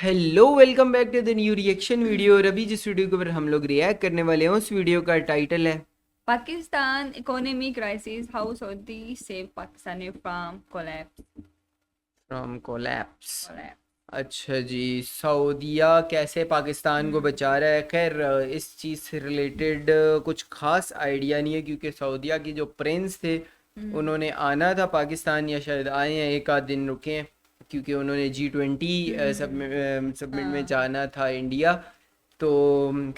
Hello welcome back to the new reaction video. और अभी जिस वीडियो के ऊपर हम लोग रिएक्ट करने वाले हैं उस वीडियो का टाइटल है Pakistan economy crisis, how Saudi save Pakistan from collapse. From collapse. collapse. अच्छा जी, सऊदीया कैसे पाकिस्तान को बचा रहा है। खैर इस चीज़ से रिलेटेड कुछ खास आइडिया नहीं है क्योंकि सऊदीया के जो प्रिंस थे उन्होंने आना था पाकिस्तान, या शायद आए हैं, एक आध दिन रुके हैं क्योंकि उन्होंने G20 सबमिट में हाँ, जाना था इंडिया। तो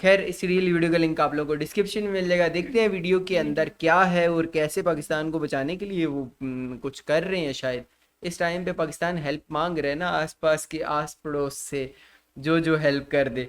खैर इस रियल वीडियो का लिंक आप लोगों को डिस्क्रिप्शन में मिल जाएगा। देखते हैं वीडियो के अंदर क्या है और कैसे पाकिस्तान को बचाने के लिए वो कुछ कर रहे हैं। शायद इस टाइम पे पाकिस्तान हेल्प मांग रहे हैं ना आसपास के आस पड़ोस से, जो जो हेल्प कर दे।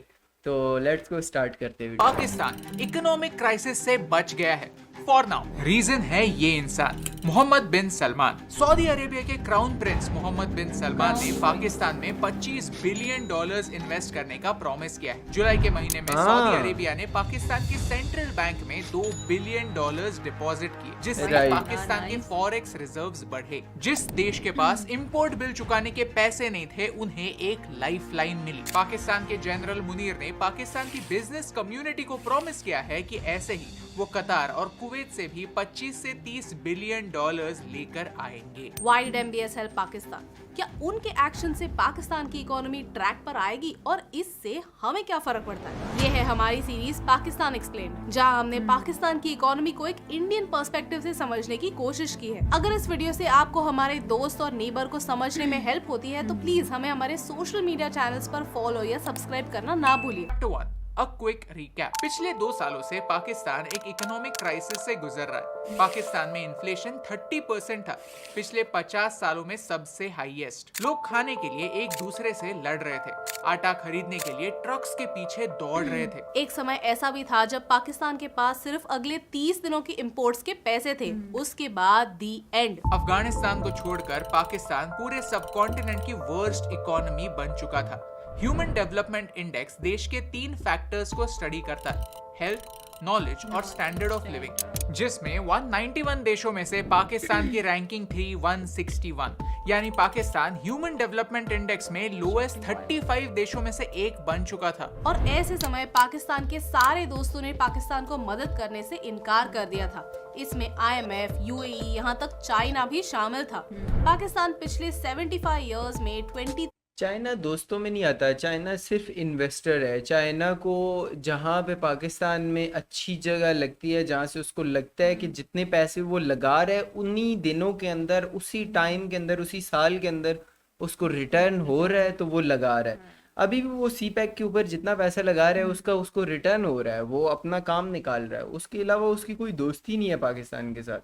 तो लेट्स को स्टार्ट करते हैं वीडियो। पाकिस्तान इकोनॉमिक क्राइसिस से बच गया है फॉर नाउ। रीजन है ये इंसान, मोहम्मद बिन सलमान। सऊदी अरेबिया के क्राउन प्रिंस मोहम्मद बिन सलमान ने पाकिस्तान में 25 बिलियन डॉलर्स इन्वेस्ट करने का प्रॉमिस किया है। जुलाई के महीने में सऊदी अरेबिया ने पाकिस्तान की सेंट्रल बैंक में 2 बिलियन डॉलर्स डिपॉजिट किए, जिससे Right. पाकिस्तान के फॉरेक्स रिजर्व्स बढ़े। जिस देश के पास इंपोर्ट बिल चुकाने के पैसे नहीं थे उन्हें एक लाइफलाइन मिली। पाकिस्तान के जनरल मुनीर ने पाकिस्तान की बिजनेस कम्युनिटी को प्रॉमिस किया है कि ऐसे ही वो कतार और कुवैत से भी 25 से 30 बिलियन डॉलर्स लेकर आएंगे। Why did MBS help Pakistan? क्या उनके एक्शन से पाकिस्तान की इकोनॉमी ट्रैक पर आएगी और इससे हमें क्या फर्क पड़ता है? ये है हमारी सीरीज पाकिस्तान एक्सप्लेन, जहां हमने पाकिस्तान की इकोनॉमी को एक इंडियन पर्सपेक्टिव से समझने की कोशिश की है। अगर इस वीडियो से आपको हमारे दोस्त और नेबर को समझने में हेल्प होती है तो प्लीज हमें हमारे सोशल मीडिया चैनल्स पर फॉलो या सब्सक्राइब करना ना भूलिए। Chapter 1, A quick recap। पिछले 2 सालों से पाकिस्तान एक इकोनॉमिक क्राइसिस से गुजर रहा है। पाकिस्तान में इन्फ्लेशन 30% था, पिछले 50 सालों में सबसे हाईएस्ट। लोग खाने के लिए एक दूसरे से लड़ रहे थे, आटा खरीदने के लिए ट्रक्स के पीछे दौड़ रहे थे। एक समय ऐसा भी था जब पाकिस्तान के पास सिर्फ अगले 30 दिनों के इंपोर्ट्स के पैसे थे। उसके बाद दी एंड। अफगानिस्तान को छोड़कर पाकिस्तान पूरे सबकॉन्टिनेंट की वर्स्ट इकोनॉमी बन चुका था। ह्यूमन डेवलपमेंट इंडेक्स देश के 3 फैक्टर्स को स्टडी करता है, हेल्थ, नॉलेज और स्टैंडर्ड ऑफ लिविंग, जिसमें 191 देशों में से पाकिस्तान की रैंकिंग थी 161। यानी पाकिस्तान ह्यूमन डेवलपमेंट इंडेक्स में लोएस्ट 35 देशों में से एक बन चुका था। और ऐसे समय पाकिस्तान के सारे दोस्तों ने पाकिस्तान को मदद करने से इनकार कर दिया था। इसमें IMF, UAE, यहाँ तक चाइना भी शामिल था। पाकिस्तान पिछले 75 इयर्स में 20 चाइना दोस्तों में नहीं आता, चाइना सिर्फ इन्वेस्टर है। चाइना को जहाँ पे पाकिस्तान में अच्छी जगह लगती है, जहाँ से उसको लगता है कि जितने पैसे वो लगा रहा है उन्हीं दिनों के अंदर, उसी टाइम के अंदर, उसी साल के अंदर उसको रिटर्न हो रहा है तो वो लगा रहा है। अभी भी वो CPEC के ऊपर जितना पैसा लगा रहा है उसका उसको रिटर्न हो रहा है, वो अपना काम निकाल रहा है। उसके अलावा उसकी कोई दोस्ती नहीं है पाकिस्तान के साथ।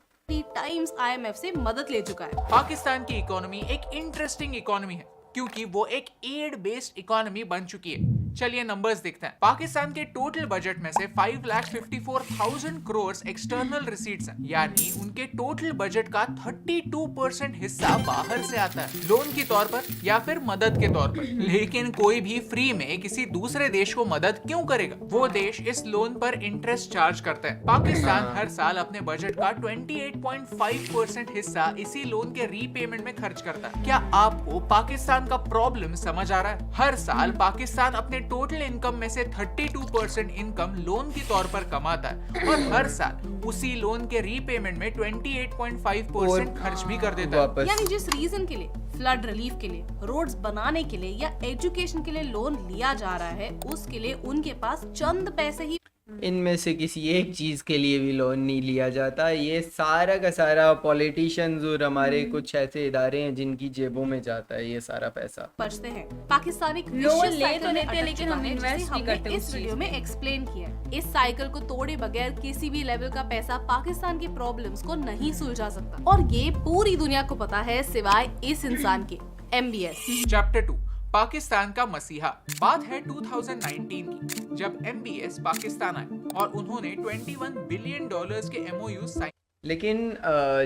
टाइम्स IMF से मदद ले चुका है। पाकिस्तान की इकोनॉमी एक इंटरेस्टिंग इकोनॉमी है क्योंकि वो एक एड बेस्ड इकोनॉमी बन चुकी है। चलिए नंबर्स देखते हैं। पाकिस्तान के टोटल बजट में से 5,54,000 करोड़ एक्सटर्नल रिसीट्स हैं, यानी उनके टोटल बजट का 32% हिस्सा बाहर से आता है, लोन के तौर पर या फिर मदद के तौर पर। लेकिन कोई भी फ्री में किसी दूसरे देश को मदद क्यों करेगा? वो देश इस लोन पर इंटरेस्ट चार्ज करता है। पाकिस्तान हर साल अपने बजट का 28.5% हिस्सा इसी लोन के रीपेमेंट में खर्च करता है। क्या आपको पाकिस्तान का प्रॉब्लम समझ आ रहा है? हर साल पाकिस्तान अपने टोटल इनकम में से 32% इनकम लोन के तौर पर कमाता है और हर साल उसी लोन के रीपेमेंट में 28.5% खर्च भी कर देता है। यानी जिस रीजन के लिए, फ्लड रिलीफ के लिए, रोड्स बनाने के लिए या एजुकेशन के लिए लोन लिया जा रहा है, उसके लिए उनके पास चंद पैसे ही इनमें से किसी एक चीज़ के लिए भी लोन नहीं लिया जाता। ये सारा का सारा पॉलिटिशियंस और हमारे कुछ ऐसे इदारे हैं जिनकी जेबों में जाता है ये सारा पैसा। बचते हैं। पाकिस्तान एक लोन vicious ले cycle तो में लेते हैं अटक लेकिन चुका हम है, इन्वेस्ट जिसे नहीं हमने करते इस उस वीडियो चीज में एक्सप्लेन किया है। इस साइकिल को तोड़े बगैर किसी भी लेवल का पैसा पाकिस्तान की प्रॉब्लम्स को नहीं सुलझा सकता, और ये पूरी दुनिया को पता है सिवाय इस इंसान के, MBS। चैप्टर 2, पाकिस्तान का मसीहा। बात है 2019 की, जब MBS पाकिस्तान आए और उन्होंने 21 बिलियन डॉलर्स के MOU साइन। लेकिन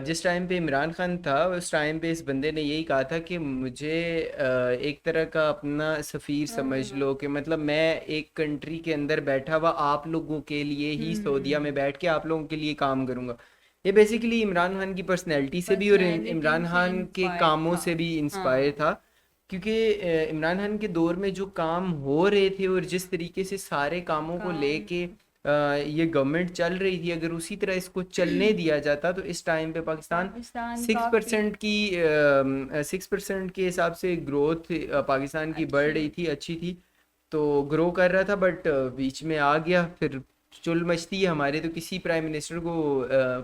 जिस टाइम पे इमरान खान था उस टाइम पे इस बंदे ने यही कहा था कि मुझे एक तरह का अपना सफ़ीर समझ लो, कि मतलब मैं एक कंट्री के अंदर बैठा हुआ आप लोगों के लिए ही सऊदीया में बैठ के आप लोगों के लिए काम करूँगा। ये बेसिकली इमरान खान की पर्सनैलिटी से भी और इमरान खान के कामों से भी इंस्पायर था। क्योंकि इमरान खान के दौर में जो काम हो रहे थे और जिस तरीके से सारे कामों को लेके ये गवर्नमेंट चल रही थी, अगर उसी तरह इसको चलने दिया जाता तो इस टाइम पे पाकिस्तान पाकिस्तान 6% की 6% के हिसाब से ग्रोथ पाकिस्तान की बढ़ रही थी, अच्छी थी, तो ग्रो कर रहा था, बट बीच में आ गया, फिर चुल मचती है हमारे, तो किसी प्राइम मिनिस्टर को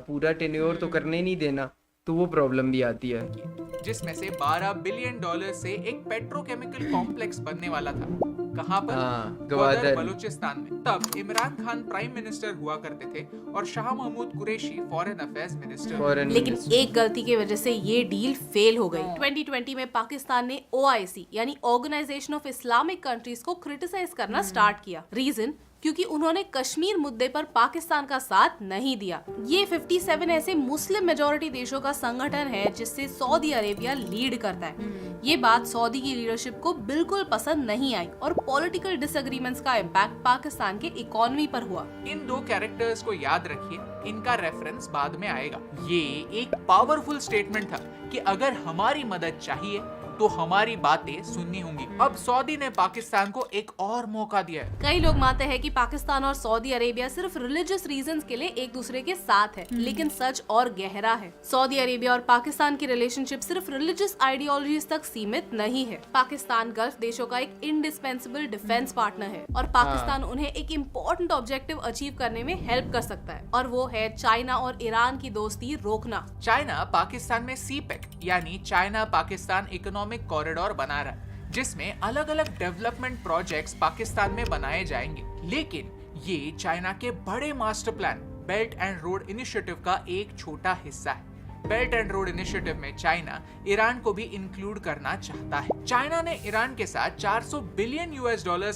पूरा टेन्योर तो करने नहीं देना, तो वो प्रॉब्लम भी आती है। जिसमें से $12 बिलियन से एक पेट्रोकेमिकल कॉम्प्लेक्स बनने वाला था। कहाँ पर? हाँ, ग्वादर, ग्वादर। बलूचिस्तान में। तब इमरान खान प्राइम मिनिस्टर हुआ करते थे और Shah Mahmood Qureshi foreign affairs minister. Foreign लेकिन मिनिस्टर। एक गलती की वजह से ये डील फेल हो गई। 2020 में पाकिस्तान ने OIC यानी ऑर्गेनाइजेशन ऑफ इस्लामिक कंट्रीज को क्रिटिसाइज करना स्टार्ट किया। रीजन क्योंकि उन्होंने कश्मीर मुद्दे पर पाकिस्तान का साथ नहीं दिया। ये 57 ऐसे मुस्लिम मेजॉरिटी देशों का संगठन है जिससे सऊदी अरेबिया लीड करता है। ये बात सऊदी की लीडरशिप को बिल्कुल पसंद नहीं आई और पॉलिटिकल डिसएग्रीमेंट्स का इम्पैक्ट पाकिस्तान के इकोनॉमी पर हुआ। इन दो कैरेक्टर्स को याद रखिए, इनका रेफरेंस बाद में आएगा। ये एक पावरफुल स्टेटमेंट था कि अगर हमारी मदद चाहिए तो हमारी बातें सुननी होंगी। अब सऊदी ने पाकिस्तान को एक और मौका दिया है। कई लोग मानते हैं कि पाकिस्तान और सऊदी अरेबिया सिर्फ रिलीजियस रीजंस के लिए एक दूसरे के साथ है, लेकिन सच और गहरा है। सऊदी अरेबिया और पाकिस्तान की रिलेशनशिप सिर्फ रिलीजियस आइडियोलॉजीज तक सीमित नहीं है। पाकिस्तान गल्फ देशों का एक इंडिस्पेंसिबल डिफेंस पार्टनर है और पाकिस्तान उन्हें एक इम्पोर्टेंट ऑब्जेक्टिव अचीव करने में हेल्प कर सकता है, और वो है चाइना और ईरान की दोस्ती रोकना। चाइना पाकिस्तान में CPEC यानी चाइना पाकिस्तान इकोनॉमिक कॉरिडोर बना रहा है, जिसमें अलग अलग डेवलपमेंट प्रोजेक्ट्स पाकिस्तान में बनाए जाएंगे। लेकिन ये चाइना के बड़े master plan belt and road initiative का एक छोटा हिस्सा है। बेल्ट एंड रोड इनिशिएटिव में चाइना ईरान को भी इंक्लूड करना चाहता है। चाइना ने ईरान के साथ $400 बिलियन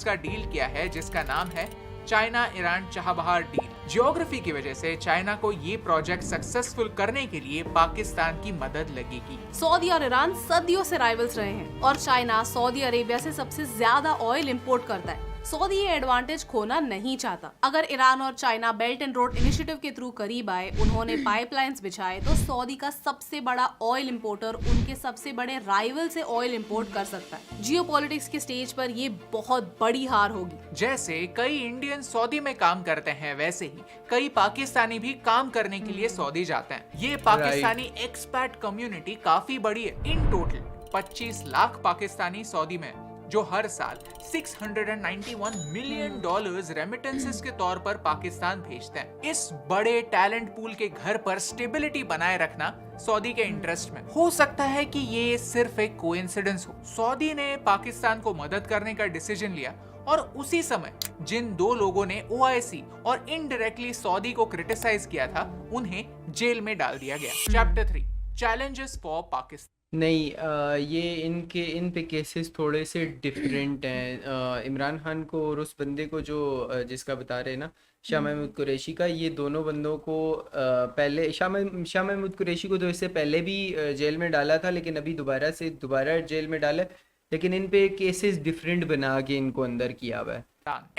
का डील किया है, जिसका नाम है China Iran Chabahar deal. Geography की वजह से चाइना को ये प्रोजेक्ट सक्सेसफुल करने के लिए पाकिस्तान की मदद लगेगी। सऊदी और ईरान सदियों से राइवल्स रहे हैं और चाइना सऊदी अरेबिया से सबसे ज्यादा ऑयल इंपोर्ट करता है। सऊदी ये एडवांटेज खोना नहीं चाहता। अगर ईरान और China belt and road initiative के थ्रू करीब आए, उन्होंने पाइपलाइंस बिछाए, तो सऊदी का सबसे बड़ा ऑयल इंपोर्टर उनके सबसे बड़े राइवल से ऑयल इंपोर्ट कर सकता है। जियोपॉलिटिक्स के स्टेज पर ये बहुत बड़ी हार होगी। जैसे कई इंडियन सऊदी में काम करते हैं, वैसे ही कई पाकिस्तानी भी काम करने के लिए सऊदी जाते हैं। ये पाकिस्तानी एक्सपैट कम्युनिटी काफी बड़ी है। In total 25 lakh Pakistani Saudi में, जो हर साल $691 मिलियन रेमिटेंसेस के तौर पर पाकिस्तान भेजते हैं। इस बड़े टैलेंट पूल के घर पर स्टेबिलिटी बनाए रखना सऊदी के इंटरेस्ट में। हो सकता है कि ये सिर्फ एक कोइंसिडेंस हो। सऊदी ने पाकिस्तान को मदद करने का डिसीजन लिया और उसी समय जिन दो लोगों ने OIC और इनडायरेक्टली सऊदी को क्रिटिसाइज किया था, उन्हें जेल में डाल दिया गया। Chapter 3 challenges for Pakistan. नहीं, ये इन पे केसेस थोड़े से डिफरेंट हैं। इमरान खान को और उस बंदे को जो जिसका बता रहे हैं ना, शाह महमूद कुरैशी का, ये दोनों बंदों को पहले शाह महमूद कुरैशी को तो इससे पहले भी जेल में डाला था, लेकिन अभी दोबारा जेल में डाला है, लेकिन इन पे केसेस डिफरेंट बना के इनको अंदर किया हुआ है।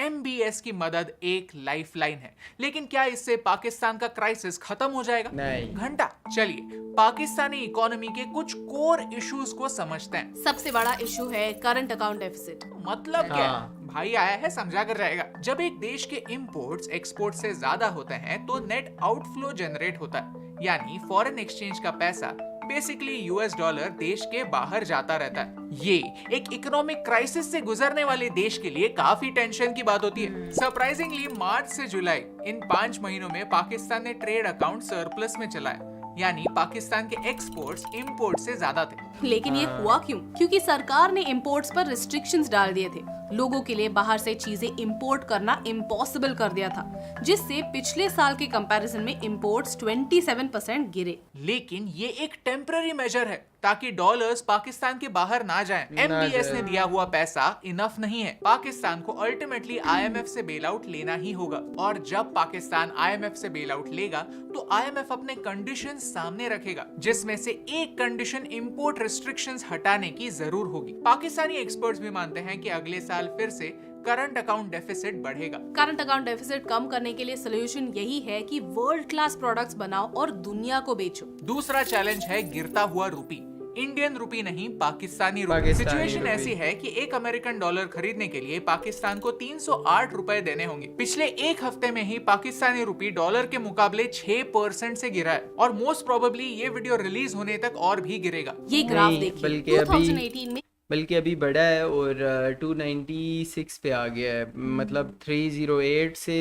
MBS की मदद एक लाइफलाइन है, लेकिन क्या इससे पाकिस्तान का क्राइसिस खत्म हो जाएगा? नहीं। घंटा। चलिए पाकिस्तानी इकोनॉमी के कुछ कोर इश्यूज को समझते हैं। सबसे बड़ा इशू है करंट अकाउंट डेफिसिट। मतलब क्या है? हाँ। भाई आया है, समझा कर रहेगा। जब एक देश के इंपोर्ट्स एक्सपोर्ट से ज्यादा होते हैं तो नेट आउटफ्लो जनरेट होता है, यानी फॉरेन एक्सचेंज का पैसा बेसिकली $, देश के बाहर जाता रहता है। ये एक इकोनॉमिक क्राइसिस से गुजरने वाले देश के लिए काफी टेंशन की बात होती है। सरप्राइजिंगली मार्च से जुलाई इन 5 महीनों में पाकिस्तान ने ट्रेड अकाउंट सरप्लस में चलाया, यानी पाकिस्तान के एक्सपोर्ट्स इंपोर्ट से ज्यादा थे। लेकिन ये हुआ क्यों? क्योंकि सरकार ने इंपोर्ट्स पर रिस्ट्रिक्शंस डाल दिए थे। लोगों के लिए बाहर से चीजें इंपोर्ट करना इम्पॉसिबल कर दिया था, जिससे पिछले साल के कंपैरिजन में इंपोर्ट्स 27% गिरे। लेकिन ये एक टेम्पररी मेजर है ताकि डॉलर्स पाकिस्तान के बाहर ना जाएं। MBS ने दिया हुआ पैसा इनफ नहीं है। पाकिस्तान को अल्टीमेटली IMF से बेल आउट लेना ही होगा, और जब पाकिस्तान IMF से बेल आउट लेगा तो IMF अपने कंडीशन सामने रखेगा, जिसमें से एक कंडीशन इंपोर्ट रिस्ट्रिक्शंस हटाने की जरूर होगी। पाकिस्तानी एक्सपर्ट्स भी मानते हैं कि अगले साल फिर से करंट अकाउंट डेफिसिट बढ़ेगा। करंट अकाउंट डेफिसिट कम करने के लिए सोल्यूशन यही है कि वर्ल्ड क्लास प्रोडक्ट्स बनाओ और दुनिया को बेचो। दूसरा चैलेंज है गिरता हुआ रूपी। इंडियन रुपी नहीं, पाकिस्तानी रुपी। पाकिस्तानी सिचुएशन रुपी। ऐसी है कि एक अमेरिकन डॉलर खरीदने के लिए पाकिस्तान को 308 रुपए देने होंगे। पिछले एक हफ्ते में ही पाकिस्तानी रुपी डॉलर के मुकाबले 6% से गिरा है और मोस्ट प्रोबेबली ये वीडियो रिलीज होने तक और भी गिरेगा। ये ग्राफ नहीं, देखिए बल्कि 2018 में बल्कि अभी बढ़ा है और 296 पे आ गया है, मतलब 308 से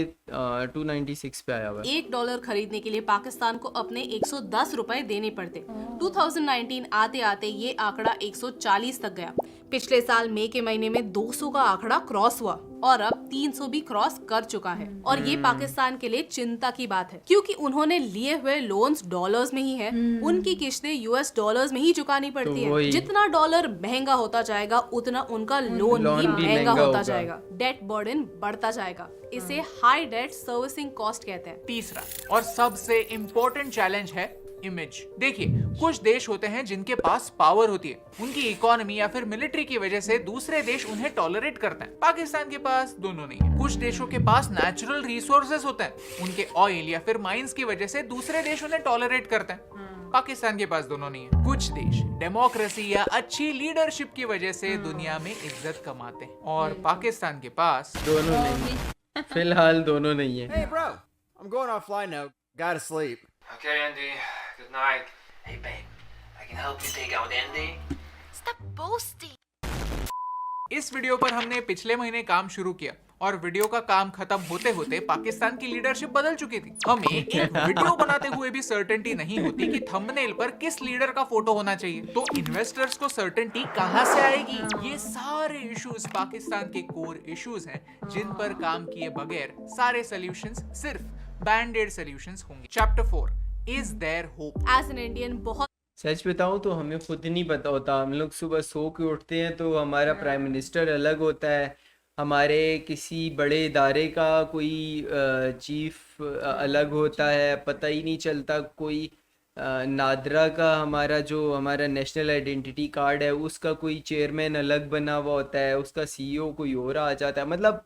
296 पे आया हुआ है। $1 खरीदने के लिए पाकिस्तान को अपने 110 रुपए देने पड़ते। 2019 आते आते ये आंकड़ा 140 तक गया। पिछले साल मई के महीने में 200 का आंकड़ा क्रॉस हुआ और अब 300 भी क्रॉस कर चुका है। और ये पाकिस्तान के लिए चिंता की बात है, क्योंकि उन्होंने लिए हुए लोन्स डॉलर्स में ही है, उनकी किस्तें यूएस डॉलर्स में ही चुकानी पड़ती है। वही। जितना डॉलर महंगा होता जाएगा उतना उनका लोन लोन भी भी महंगा महंगा होता होगा। जाएगा। डेट बर्डन बढ़ता जाएगा। इसे हाई डेट सर्विसिंग कॉस्ट कहते हैं। तीसरा और सबसे इम्पोर्टेंट चैलेंज है इमेज। देखिए, कुछ देश होते हैं जिनके पास पावर होती है, उनकी इकोनॉमी या फिर मिलिट्री की वजह से दूसरे देश उन्हें टॉलरेट करते हैं। पाकिस्तान के पास दोनों नहीं है। कुछ देशों के पास नेचुरल रिसोर्सेज होते हैं, उनके ऑयल या फिर माइंस की वजह से दूसरे देश उन्हें टॉलरेट करते हैं। पाकिस्तान के पास दोनों नहीं है। कुछ देश डेमोक्रेसी या अच्छी लीडरशिप की वजह से दुनिया में इज्जत कमाते हैं और पाकिस्तान के पास दोनों नहीं, फिलहाल दोनों नहीं है। Hey, bro, I'm going offline now. Gotta sleep. Okay, Andy. Good night. Hey, babe. I can help you take out Andy. Stop boasting. इस वीडियो पर हमने पिछले महीने काम शुरू किया और वीडियो का काम खत्म होते होते पाकिस्तान की लीडरशिप बदल चुकी थी। हमें एक वीडियो बनाते हुए भी सर्टेनिटी नहीं होती कि थंबनेल पर किस लीडर का फोटो होना चाहिए, तो इन्वेस्टर्स को सर्टेनिटी कहां से आएगी? ये सारे इश्यूज पाकिस्तान के कोर इश्यूज हैं जिन पर काम किए बगैर सारे सॉल्यूशंस सिर्फ बैंडेड सॉल्यूशंस होंगे। Chapter 4, is there hope? As an Indian बहुत सच बताऊं तो हमें खुद नहीं पता होता। हम लोग सुबह सो के उठते हैं तो हमारा प्राइम मिनिस्टर अलग होता है, हमारे किसी बड़े इदारे का कोई चीफ अलग होता है, पता ही नहीं चलता। कोई नादरा का हमारा नेशनल आइडेंटिटी कार्ड है, उसका कोई चेयरमैन अलग बना हुआ होता है, उसका सीईओ कोई और आ जाता है। मतलब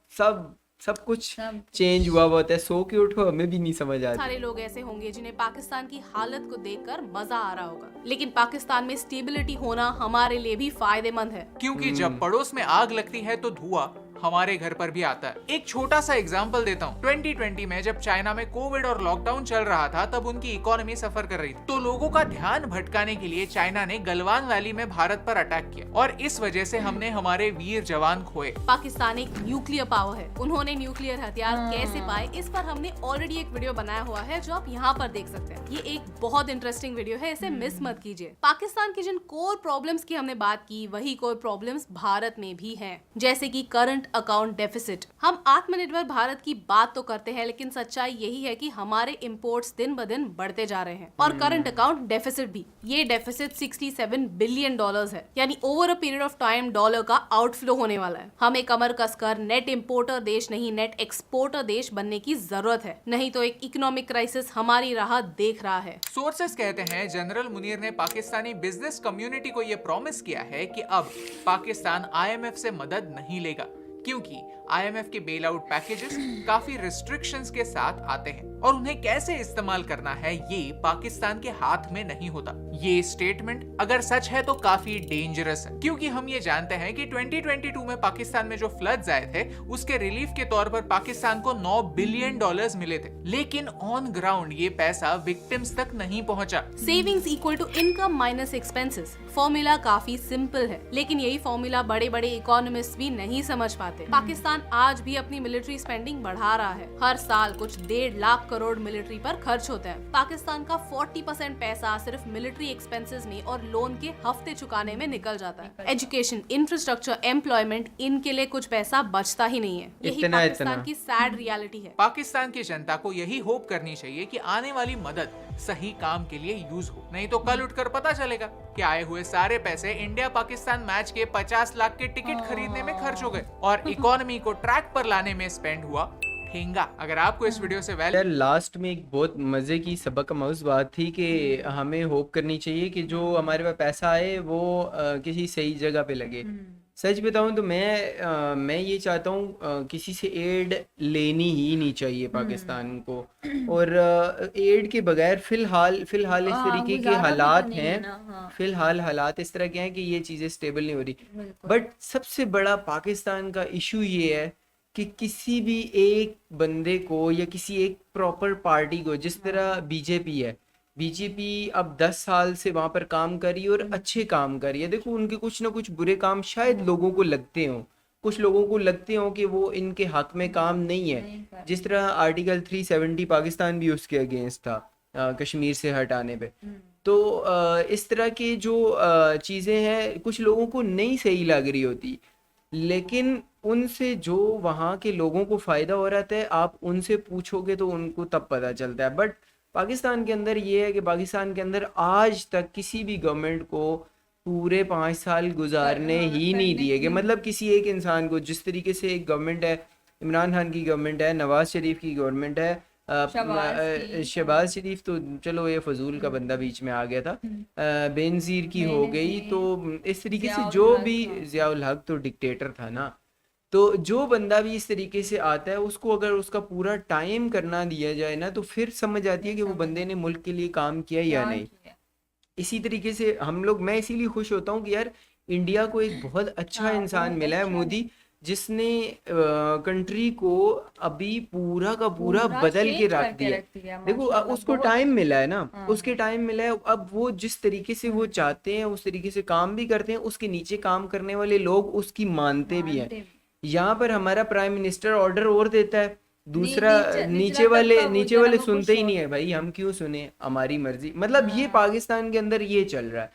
सब कुछ चेंज हुआ होता है। सो के उठो हमें भी नहीं समझ आती। सारे लोग ऐसे होंगे जिन्हें पाकिस्तान की हालत को देखकर मजा आ रहा होगा, लेकिन पाकिस्तान में स्टेबिलिटी होना हमारे लिए भी फायदेमंद है। क्योंकि जब पड़ोस में आग लगती है तो धुआं हमारे घर पर भी आता है। एक छोटा सा एग्जांपल देता हूँ। 2020 में जब चाइना में कोविड और लॉकडाउन चल रहा था तब उनकी इकोनॉमी सफर कर रही थी, तो लोगों का ध्यान भटकाने के लिए चाइना ने गलवान वैली में भारत पर अटैक किया और इस वजह से हमने हमारे वीर जवान खोए। पाकिस्तान एक न्यूक्लियर पावर है, उन्होंने न्यूक्लियर हथियार कैसे पाए इस पर हमने ऑलरेडी एक वीडियो बनाया हुआ है जो आप यहाँ पर देख सकते हैं। ये एक बहुत इंटरेस्टिंग वीडियो है, इसे मिस मत कीजिए। पाकिस्तान की जिन कोर प्रॉब्लम्स की हमने बात की वही कोर प्रॉब्लम्स भारत में भी हैं, जैसे कि करंट अकाउंट डेफिसिट। हम आत्मनिर्भर भारत की बात तो करते हैं, लेकिन सच्चाई यही है कि हमारे इंपोर्ट्स दिन ब दिन बढ़ते जा रहे हैं और करंट अकाउंट डेफिसिट भी। ये डेफिसिट $67 बिलियन है, यानी over a period of time dollar का आउटफ्लो होने वाला है। हमें कमर कसकर नेट इंपोर्टर देश नहीं नेट एक्सपोर्टर देश बनने की जरूरत है, नहीं तो एक इकोनॉमिक क्राइसिस हमारी राह देख रहा है। सोर्सेस कहते हैं जनरल मुनीर ने पाकिस्तानी बिजनेस कम्युनिटी को यह प्रॉमिस किया है कि अब पाकिस्तान आईएमएफ से मदद नहीं लेगा, क्योंकि आईएमएफ के बेल आउट पैकेजेस काफी रिस्ट्रिक्शंस के साथ आते हैं और उन्हें कैसे इस्तेमाल करना है ये पाकिस्तान के हाथ में नहीं होता। ये स्टेटमेंट अगर सच है तो काफी डेंजरस है, क्योंकि हम ये जानते हैं कि 2022 में पाकिस्तान में जो फ्लड्स आए थे उसके रिलीफ के तौर पर पाकिस्तान को $9 बिलियन मिले थे, लेकिन ऑन ग्राउंड ये पैसा विक्टिम्स तक नहीं पहुंचा। Savings equal to income minus expenses formula काफी सिंपल है, लेकिन यही फॉर्मूला बड़े बड़े इकोनॉमिस्ट भी नहीं समझ पाते। पाकिस्तान आज भी अपनी मिलिट्री स्पेंडिंग बढ़ा रहा है। हर साल कुछ 1.5 लाख करोड़ मिलिट्री पर खर्च होता है। पाकिस्तान का 40% पैसा सिर्फ मिलिट्री एक्सपेंसेस में और लोन के हफ्ते चुकाने में निकल जाता है। एजुकेशन, इंफ्रास्ट्रक्चर, एम्प्लॉयमेंट, इनके लिए कुछ पैसा बचता ही नहीं है। यही पाकिस्तान की सैड रियलिटी है। पाकिस्तान की जनता को यही होप करनी चाहिए कि आने वाली मदद सही काम के लिए यूज हो, नहीं तो कल उठकर पता चलेगा कि आए हुए सारे पैसे इंडिया पाकिस्तान मैच के 50 लाख के टिकट खरीदने में खर्च हो गए और इकोनॉमी को ट्रैक पर लाने में स्पेंड हुआ ठेंगा। अगर आपको इस वीडियो से यार लास्ट में एक बहुत मज़े की सबक आमूज़ बात थी कि हमें होप करनी चाहिए कि जो हमारे पास पैसा आए वो किसी सही जगह पे लगे। सच बताऊं तो मैं ये चाहता हूँ किसी से एड लेनी ही नहीं चाहिए पाकिस्तान को। और एड के बगैर फिलहाल इस हाँ, तरीके के गुजारा भी तो हालात नहीं है हैं। ना। हाँ, फिलहाल हालात इस तरह के हैं कि ये चीज़ें स्टेबल नहीं हो रही। बिल्कुल। बट सबसे बड़ा पाकिस्तान का इशू ये है कि किसी भी एक बंदे को या किसी एक प्रॉपर पार्टी को, जिस तरह बीजेपी है, बीजेपी अब 10 साल से वहां पर काम कर रही है और अच्छे काम कर रही है। देखो उनके कुछ ना कुछ बुरे काम शायद लोगों को लगते हों, कुछ लोगों को लगते हों कि वो इनके हक में काम नहीं है। नहीं कर जिस तरह आर्टिकल 370 पाकिस्तान भी उसके अगेंस्ट था, कश्मीर से हटाने पे। तो इस तरह के जो चीज़ें हैं कुछ लोगों को नहीं सही लग रही होती, लेकिन उनसे जो वहाँ के लोगों को फ़ायदा हो रहा था आप उनसे पूछोगे तो उनको तब पता चलता है। बट पाकिस्तान के अंदर ये है कि पाकिस्तान के अंदर आज तक किसी भी गवर्नमेंट को पूरे 5 साल गुजारने ही नहीं दिए गए। मतलब किसी एक इंसान को, जिस तरीके से एक गवर्नमेंट है, इमरान खान की गवर्नमेंट है, नवाज शरीफ की गवर्नमेंट है, शहबाज शरीफ तो चलो ये फजूल का बंदा बीच में आ गया था, बेनजीर की हो गई। तो इस तरीके से ज़ियाउल जो हक भी, था। ज़ियाउल हक तो डिक्टेटर था ना। तो जो बंदा भी इस तरीके से आता है उसको अगर उसका पूरा टाइम करना दिया जाए ना तो फिर समझ आती है कि वो बंदे ने मुल्क के लिए काम किया या क्या नहीं। किया? इसी तरीके से हम लोग, मैं इसीलिए खुश होता हूँ कि यार इंडिया को एक बहुत अच्छा हाँ, इंसान बहुत मिला है, अच्छा मोदी, जिसने कंट्री को अभी पूरा का पूरा पूरा बदल के चेंज रख करके दिया। रख दिया, देखो माशाल्लाह, उसको बहुत टाइम मिला है ना, हाँ, उसके टाइम मिला है। अब वो जिस तरीके से वो चाहते हैं उस तरीके से काम भी करते हैं, उसके नीचे काम करने वाले लोग उसकी मानते भी हैं। मानते भी। यहाँ पर हमारा प्राइम मिनिस्टर ऑर्डर और देता है, दूसरा निचला नीचे वाले तबका वो जरा वो सुनते खुश ही नहीं होता है। भाई हम क्यों सुने, हमारी मर्जी। मतलब ये हाँ, पाकिस्तान के अंदर ये चल रहा है।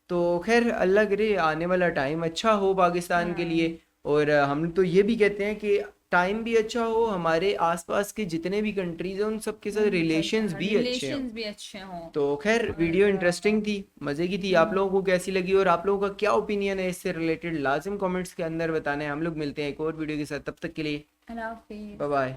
तो खैर अल्लाह करे आने वाला टाइम अच्छा हो पाकिस्तान के लिए। हाँ, और हम तो ये भी कहते हैं कि टाइम भी अच्छा हो, हमारे आसपास के जितने भी कंट्रीज हैं उन सब के साथ रिलेशंस भी अच्छे हों। रिलेशंस भी अच्छे हों। तो खैर वीडियो और इंटरेस्टिंग थी, मज़े की थी। आप लोगों को कैसी लगी और आप लोगों का क्या ओपिनियन है इससे रिलेटेड, लाजिम कमेंट्स के अंदर बताना है। हम लोग मिलते हैं एक और वीडियो के साथ, तब तक के लिए अल्लाह हाफिज़। Bye bye.